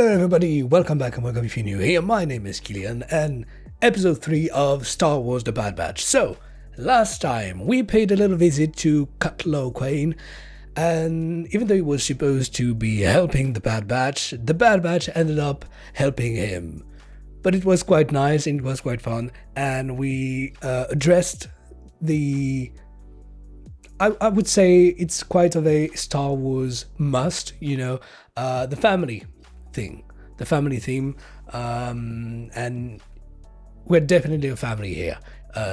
Hello everybody, welcome back and welcome if you're new here. My name is Kilian and episode 3 of Star Wars The Bad Batch. So, last time we paid a little visit to Cutler Quain, and even though he was supposed to be helping the Bad Batch ended up helping him. But it was quite nice and it was quite fun, and we addressed the... I would say it's quite of a Star Wars must, the family theme, and we're definitely a family here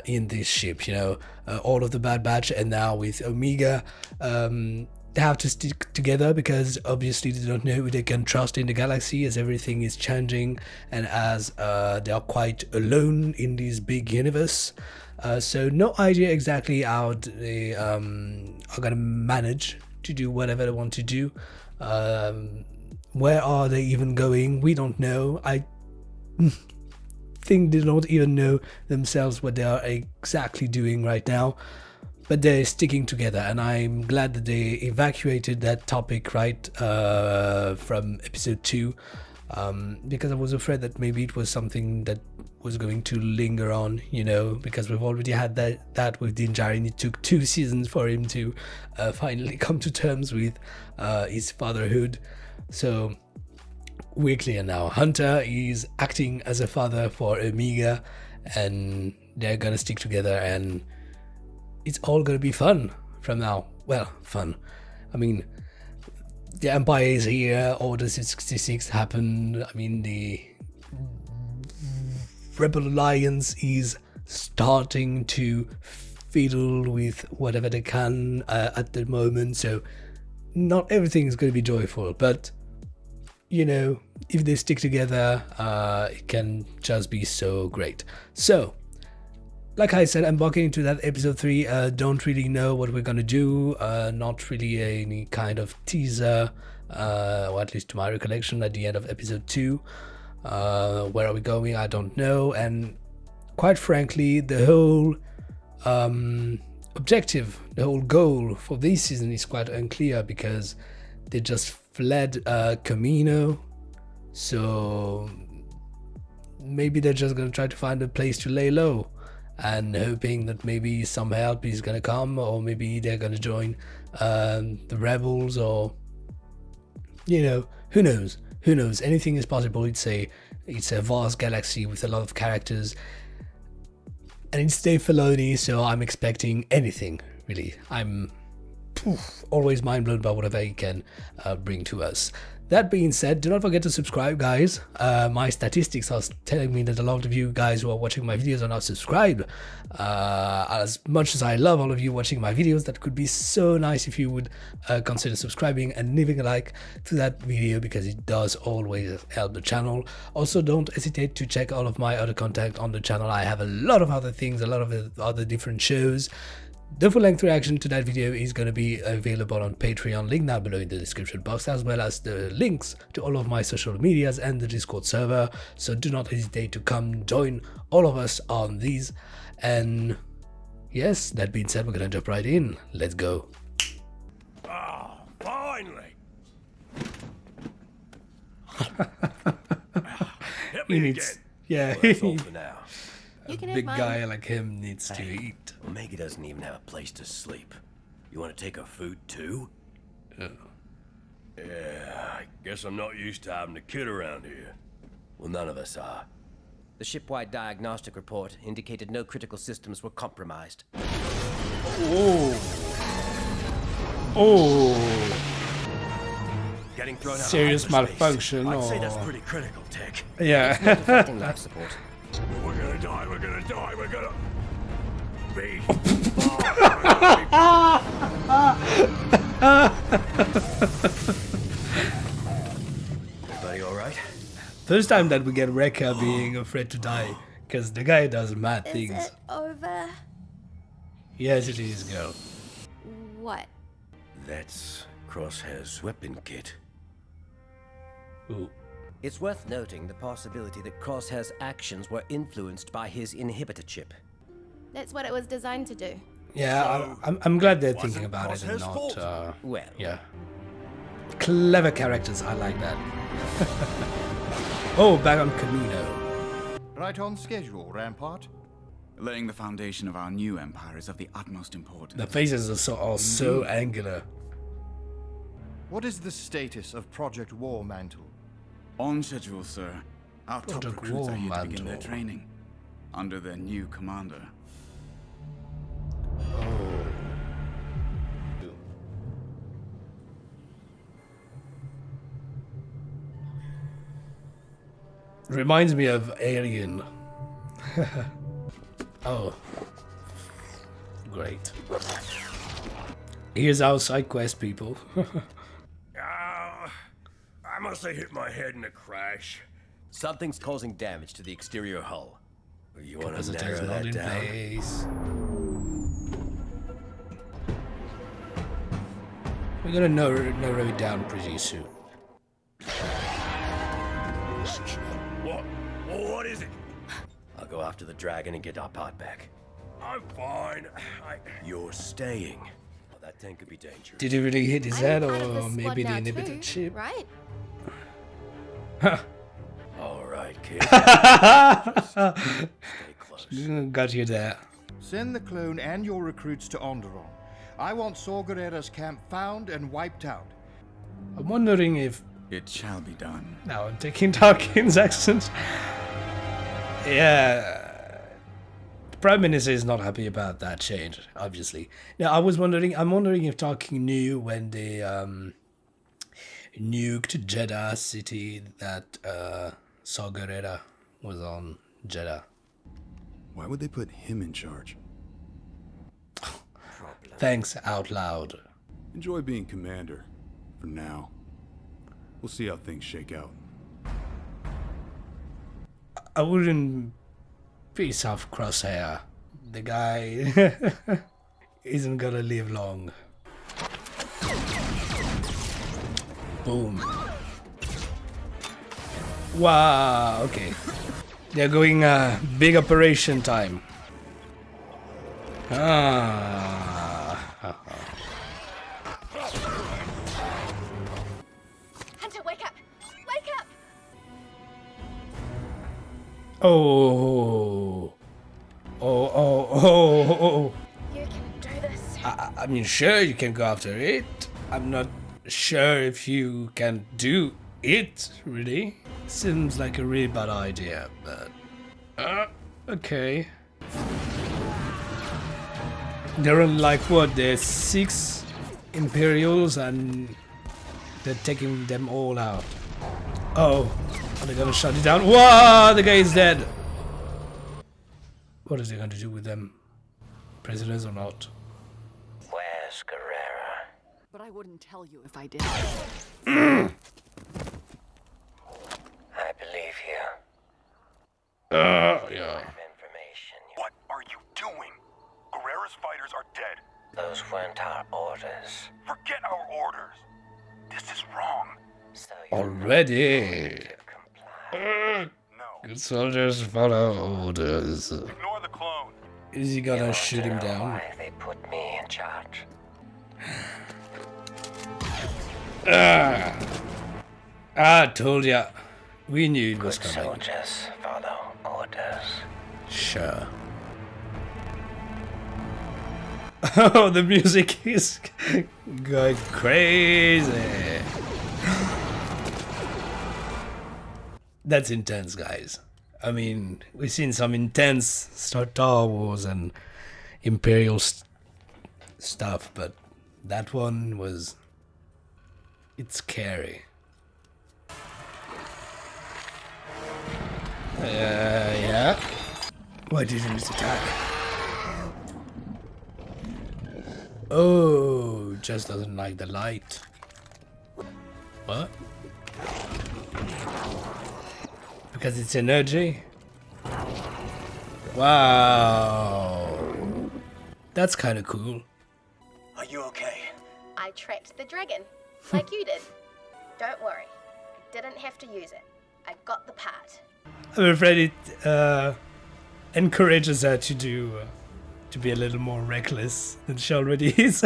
in this ship, all of the Bad Batch, and now with Omega, they have to stick together because obviously they don't know who they can trust in the galaxy as everything is changing and as they are quite alone in this big universe. So no idea exactly how they are gonna manage to do whatever they want to do. Where are they even going? We don't know. I think they don't even know themselves what they are exactly doing right now, but they're sticking together, and I'm glad that they evacuated that topic right from episode 2, because I was afraid that maybe it was something that was going to linger on, because we've already had that with Din Djarin. It took 2 seasons for him to finally come to terms with his fatherhood. So we're clear now. Hunter is acting as a father for Omega, and they're gonna stick together, and it's all gonna be fun from now. Well, fun. I mean, the Empire is here, Order 66 happened. I mean, the Rebel Alliance is starting to fiddle with whatever they can at the moment, so not everything is going to be joyful, but if they stick together, it can just be so great. So, like I said, embarking into that episode 3, don't really know what we're gonna do, not really any kind of teaser, or at least to my recollection at the end of episode 2. Where are we going? I don't know, and quite frankly, the whole objective, the whole goal for this season is quite unclear, because they just fled Camino, so maybe they're just gonna try to find a place to lay low and hoping that maybe some help is gonna come, or maybe they're gonna join the rebels, or who knows. Anything is possible. It's a vast galaxy with a lot of characters, and it's Dave Filoni, so I'm expecting anything, really. I'm always mind blown by whatever he can bring to us. That being said, do not forget to subscribe, guys. My statistics are telling me that a lot of you guys who are watching my videos are not subscribed. As much as I love all of you watching my videos, that could be so nice if you would consider subscribing and leaving a like to that video, because it does always help the channel. Also, don't hesitate to check all of my other content on the channel. I have a lot of other things, a lot of other different shows. The full-length reaction to that video is going to be available on Patreon, link down below in the description box, as well as the links to all of my social medias and the Discord server, so do not hesitate to come join all of us on these. And yes, that being said, we're going to jump right in. Let's go. Oh, finally! Hit me again. Yeah, Well, that's all for now. You can a have big mine. guy like him needs to eat. Omega doesn't even have a place to sleep. You want to take her food too? Yeah, I guess I'm not used to having a kid around here. Well, none of us are. The ship-wide diagnostic report indicated no critical systems were compromised. Getting thrown out of Serious hyperspace. malfunction, I'd say or- that's pretty critical, Tech. Yeah. Affecting life support. We're gonna die, we're gonna die, we're gonna... be... Everybody alright? First time that we get Rekka being afraid to die, because the guy does mad Is things. it over? Yes, it is, girl. What? That's Crosshair's weapon kit. Ooh. It's worth noting the possibility that Crosshair's actions were influenced by his inhibitor chip. That's what it was designed to do. Yeah, I'm glad they're thinking wasn't about it and Crosshair's not. fault. Well, Yeah. Clever characters, I like that. Oh, back on Camino. Right on schedule, Rampart. Laying the foundation of our new empire is of the utmost importance. The faces are so angular. What is the status of Project War Mantle? On schedule, sir. Our top Project recruits are here to begin their Warmantle. training under their new commander. Reminds me of Alien. Oh. Great. Here's our side quest, people. I must have hit my head in a crash. Something's causing damage to the exterior hull. You want to Capacitors narrow not that in down? place. We're gonna narrow it down pretty soon. What is it? I'll go after the dragon and get our part back. I'm fine. You're staying. Well, that thing could be dangerous. Did he really hit his I'm head, part of or this squad maybe the now inhibited too, ship? right? All right, kid. Stay close. Got you there. Send the clone and your recruits to Onderon. I want Saw Gerrera's camp found and wiped out. I'm wondering if It shall be done. now I'm taking Tarkin's accent. Yeah. The Prime Minister is not happy about that change, obviously. Now I'm wondering if Tarkin knew when they nuked Jeddah City that Saw Gerrera was on Jeddah. Why would they put him in charge? Thanks out loud. Enjoy being commander. For now. We'll see how things shake out. I wouldn't piss off Crosshair. The guy isn't gonna live long. Boom. Wow, okay. They're going big operation time. Ah. Hunter, wake up! Wake up! Oh. Oh. You can do this. I mean, sure, you can go after it. I'm not sure if you can do it, really. Seems like a really bad idea, but... okay. There are like, what, there's 6 Imperials and they're taking them all out. Oh, are they gonna shut it down? Whoa, the guy is dead! What is he going to do with them? Prisoners or not? Where's Gerrera? But I wouldn't tell you if I did. I believe you. Yeah. Information. What are you doing? Guerrera's fighters are dead. Those weren't our orders. Forget our orders. This is wrong. So you Already. comply. No. Good soldiers follow orders. Ignore the clone. Is he gonna Want shoot to him know down? Why they put me in charge? I told ya. We knew it was Good coming. soldiers follow orders. Sure. Oh, the music is going crazy. That's intense, guys. I mean, we've seen some intense Star Wars and Imperial stuff, but that one was... it's scary. Yeah. Why didn't it attack? Oh, just doesn't like the light. What? Because it's energy? Wow. That's kind of cool. Are you okay? I tracked the dragon, like you did. Don't worry. I didn't have to use it. I got the part. I'm afraid it encourages her to do to be a little more reckless than she already is.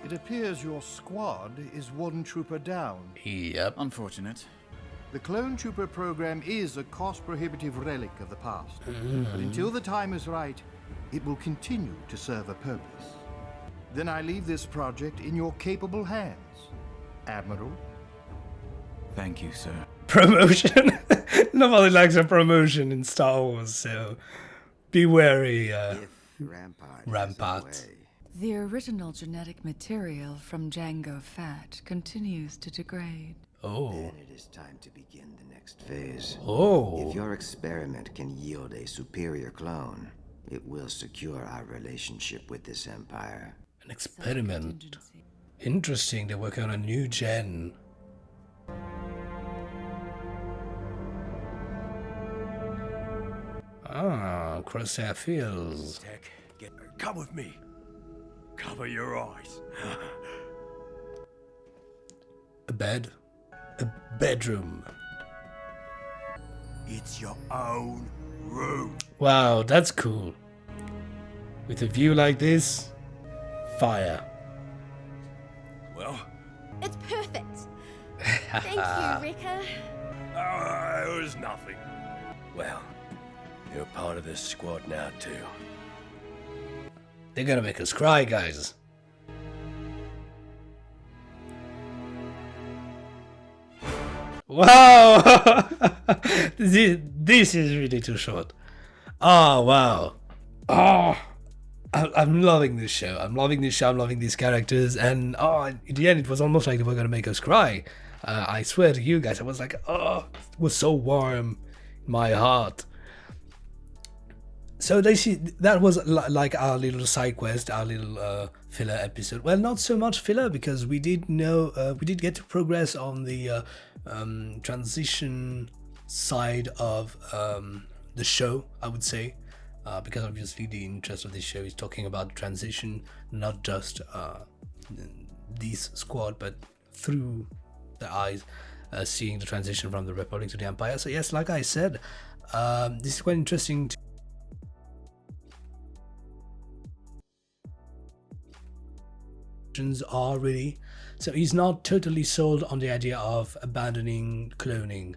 It appears your squad is one trooper down. Yep. Unfortunate. The clone trooper program is a cost-prohibitive relic of the past. But until the time is right, it will continue to serve a purpose. Then I leave this project in your capable hands, Admiral. Thank you, sir. Promotion. Nobody likes a promotion in Star Wars, so be wary, Rampart. The original genetic material from Django Fett continues to degrade. Oh. Then it is time to begin the next phase. Oh. If your experiment can yield a superior clone, it will secure our relationship with this empire. An experiment. Interesting, they're working on a new gen. Ah, Crosshair Fields. Tech, come with me. Cover your eyes. A bed? A bedroom. It's your own room. Wow, that's cool. With a view like this, fire. Well, It's perfect. Thank you, Rekka. it was nothing. Well, you're part of this squad now, too. They're gonna make us cry, guys. Wow! this is really too short. Oh, wow. Oh, I'm loving this show. I'm loving this show. I'm loving these characters. And oh, in the end, it was almost like they were gonna make us cry. I swear to you guys, I was like, oh, it was so warm in my heart. So that was like our little side quest, our little filler episode. Well, not so much filler because we did get to progress on the transition side of the show, I would say, because obviously the interest of this show is talking about transition, not just this squad, but through the eyes, seeing the transition from the Republic to the Empire. So yes, like I said, this is quite interesting. Are really, so he's not totally sold on the idea of abandoning cloning.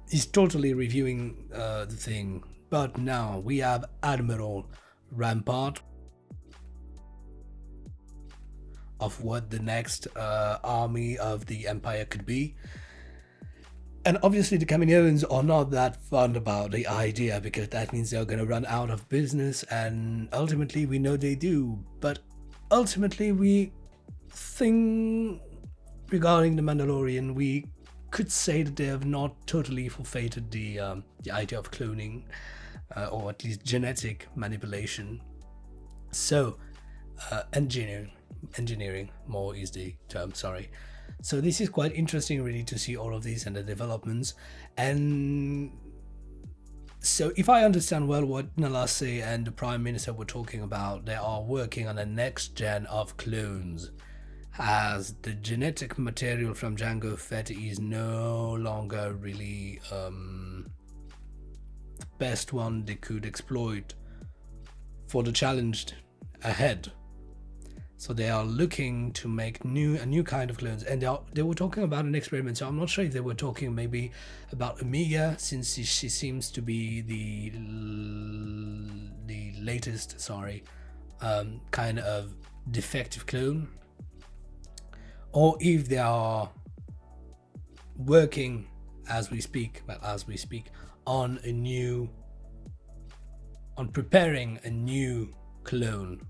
He's totally reviewing the thing. But now we have Admiral Rampart of what the next army of the Empire could be. And obviously the Kaminoans are not that fond about the idea because that means they're going to run out of business, and ultimately we know they do. But ultimately, we think regarding the Mandalorian, we could say that they have not totally forfeited the idea of cloning, or at least genetic manipulation. So, engineering more is the term. Sorry. So this is quite interesting, really, to see all of these and the developments. And so if I understand well what Nalase and the Prime Minister were talking about, they are working on the next gen of clones, as the genetic material from Django Fett is no longer really the best one they could exploit for the challenge ahead. So they are looking to make a new kind of clones, and they were talking about an experiment. So I'm not sure if they were talking maybe about Omega, since she seems to be the latest, kind of defective clone, or if they are working as we speak on preparing a new clone.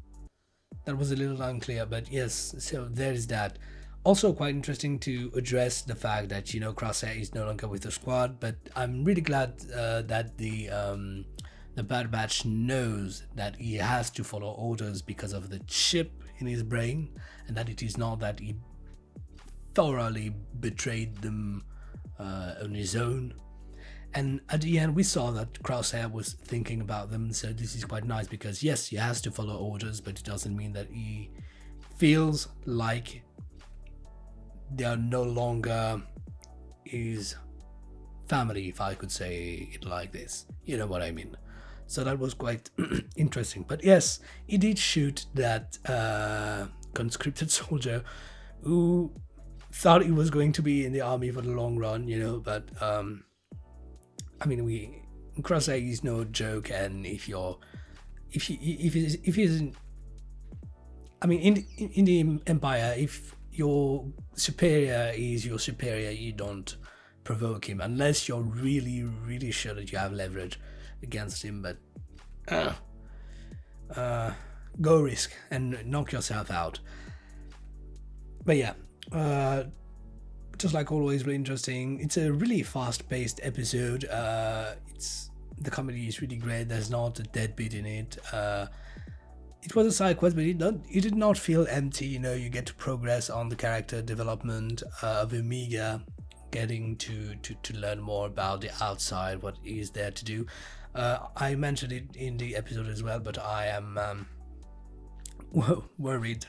That was a little unclear, but yes, so there's that. Also quite interesting to address the fact that, Crosshair is no longer with the squad, but I'm really glad that the Bad Batch knows that he has to follow orders because of the chip in his brain, and that it is not that he thoroughly betrayed them on his own. And at the end, we saw that Crosshair was thinking about them, so this is quite nice because, yes, he has to follow orders, but it doesn't mean that he feels like they are no longer his family, if I could say it like this. You know what I mean? So that was quite interesting. But yes, he did shoot that conscripted soldier who thought he was going to be in the army for the long run, but I mean, Crosshair is no joke, and if he's I mean, in the Empire, if your superior is your superior, you don't provoke him unless you're really, really sure that you have leverage against him. But go risk and knock yourself out. But yeah, just like always, really interesting. It's a really fast-paced episode. The comedy is really great. There's not a deadbeat in it. It was a side quest, but it did not feel empty. You get to progress on the character development of Omega, getting to learn more about the outside, what is there to do. I mentioned it in the episode as well, but I am worried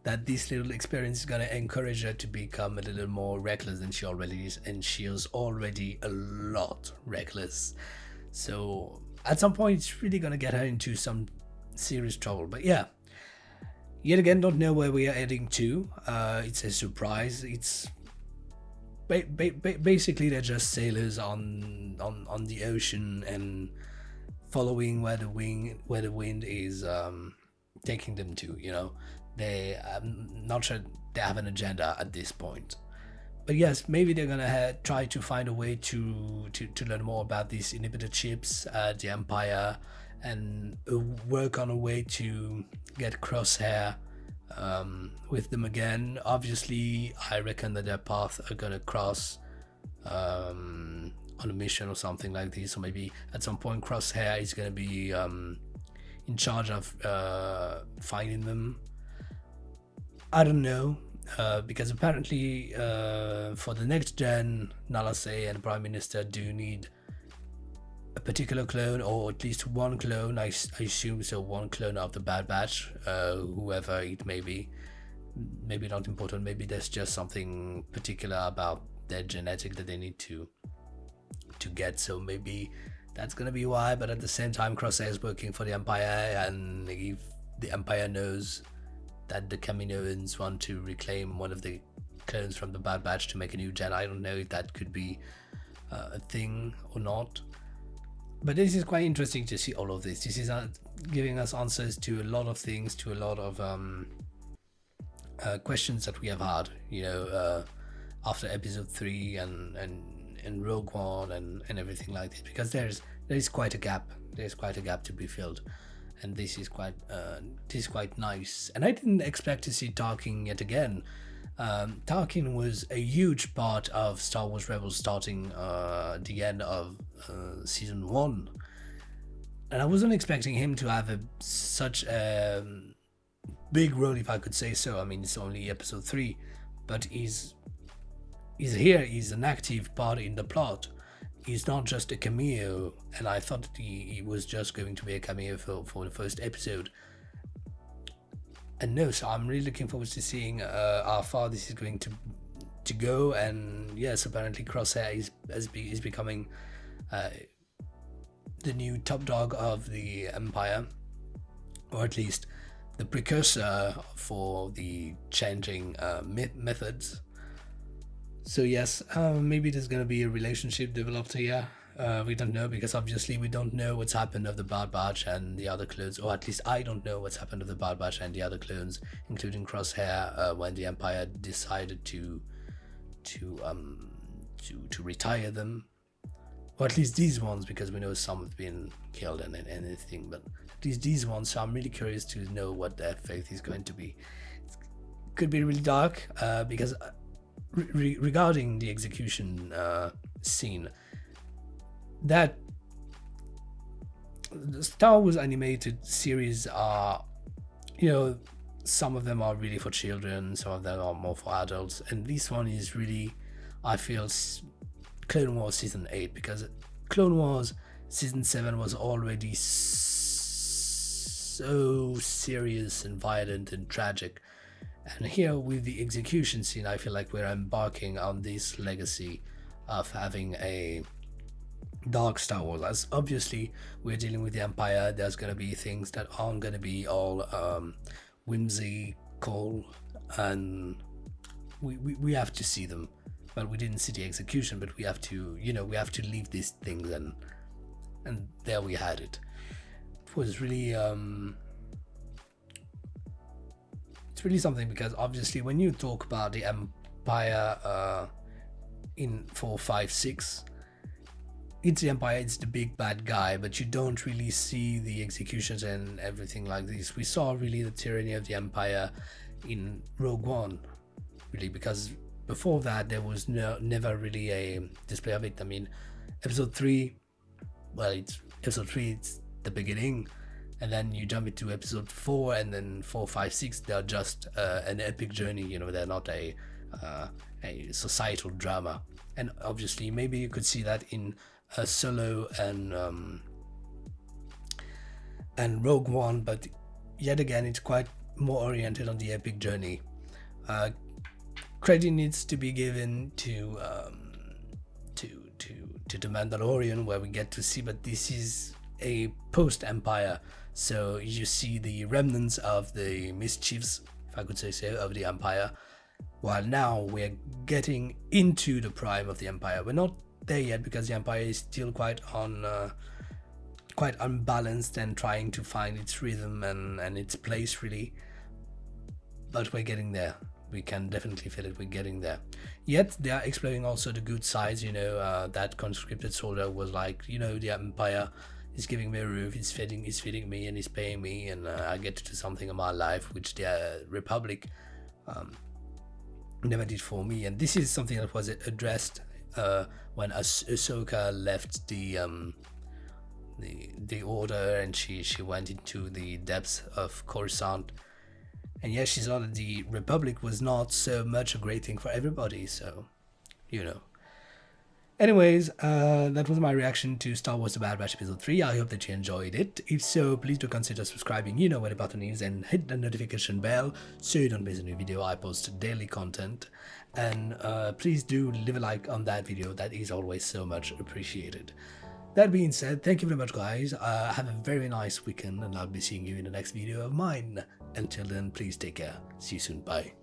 that this little experience is going to encourage her to become a little more reckless than she already is, and she is already a lot reckless. So at some point, it's really going to get her into some serious trouble. But yeah, yet again, don't know where we are heading to. It's a surprise. It's basically they're just sailors on the ocean and following where the wind is taking them to. I'm not sure they have an agenda at this point. But yes, maybe they're gonna try to find a way to learn more about these inhibited ships, the Empire, and work on a way to get Crosshair with them again. Obviously, I reckon that their paths are gonna cross on a mission or something like this, or maybe at some point Crosshair is gonna be in charge of finding them. I don't know. Because apparently for the next gen, Nalasay and Prime Minister do need a particular clone, or at least one clone, I assume so, one clone of the Bad Batch, whoever it may be. Maybe not important, maybe there's just something particular about their genetic that they need to get, so maybe that's gonna be why. But at the same time, Crosshair is working for the Empire, and if the Empire knows that the Kaminoans want to reclaim one of the clones from the Bad Batch to make a new gen, I don't know if that could be a thing or not. But this is quite interesting to see all of this. This is giving us answers to a lot of things, to a lot of questions that we have had, after episode 3 and Rogue One and everything like this, because there is quite a gap. There's quite a gap to be filled. And this is quite nice. And I didn't expect to see Tarkin yet again. Tarkin was a huge part of Star Wars Rebels starting the end of season 1, and I wasn't expecting him to have such a big role, if I could say so. I mean, it's only episode 3, but he's here. He's an active part in the plot. He's not just a cameo, and I thought that he was just going to be a cameo for the first episode. And no, so I'm really looking forward to seeing how far this is going to go. And yes, apparently Crosshair is becoming the new top dog of the Empire, or at least the precursor for the changing methods. So yes, maybe there's going to be a relationship developed here. We don't know, because obviously we don't know what's happened of the Bad Batch and the other clones, or at least I don't know what's happened of the Bad Batch and the other clones, including Crosshair, when the Empire decided to retire them, or at least these ones, because we know some have been killed and anything, but at least these ones. So I'm really curious to know what their fate is going to be. It could be really dark, because regarding the execution scene, that the Star Wars animated series are, some of them are really for children, some of them are more for adults, and this one is really, I feel, Clone Wars season 8, because Clone Wars season 7 was already so serious and violent and tragic. And here with the execution scene, I feel like we're embarking on this legacy of having a dark Star Wars. As obviously we're dealing with the Empire, there's going to be things that aren't going to be all whimsy, call, and we have to see them. Well, we didn't see the execution, but we have to, we have to leave these things, and there we had it. It was really it's really something, because obviously when you talk about the Empire in 4, 5, 6, it's the Empire, it's the big bad guy, but you don't really see the executions and everything like this. We saw really the tyranny of the Empire in Rogue One, really, because before that there was never really a display of it. I mean, episode 3, well, it's episode 3, it's the beginning, and then you jump into episode 4, and then 4, 5, 6, they're just an epic journey. They're not a societal drama. And obviously maybe you could see that in Solo and Rogue One, but yet again it's quite more oriented on the epic journey. Credit needs to be given to the Mandalorian, where we get to see, but this is a post-Empire, so you see the remnants of the mischiefs, if I could say so, of the Empire, while now we're getting into the prime of the Empire. We're not there yet, because the Empire is still quite unbalanced and trying to find its rhythm and its place, really, but we're getting there. We can definitely feel it, we're getting there. Yet they are exploring also the good sides. That conscripted soldier was like, the Empire is giving me a roof, it's feeding me, and it's paying me, and I get to do something in my life which the Republic never did for me. And this is something that was addressed when Ahsoka left the Order, and she went into the depths of Coruscant. And yes, she saw that the Republic was not so much a great thing for everybody, so, Anyways, that was my reaction to Star Wars The Bad Batch Episode 3. I hope that you enjoyed it. If so, please do consider subscribing, you know where the button is, and hit the notification bell so you don't miss a new video. I post daily content. And please do leave a like on that video, that is always so much appreciated. That being said, thank you very much, guys. Have a very nice weekend, and I'll be seeing you in the next video of mine. Until then, please take care. See you soon. Bye.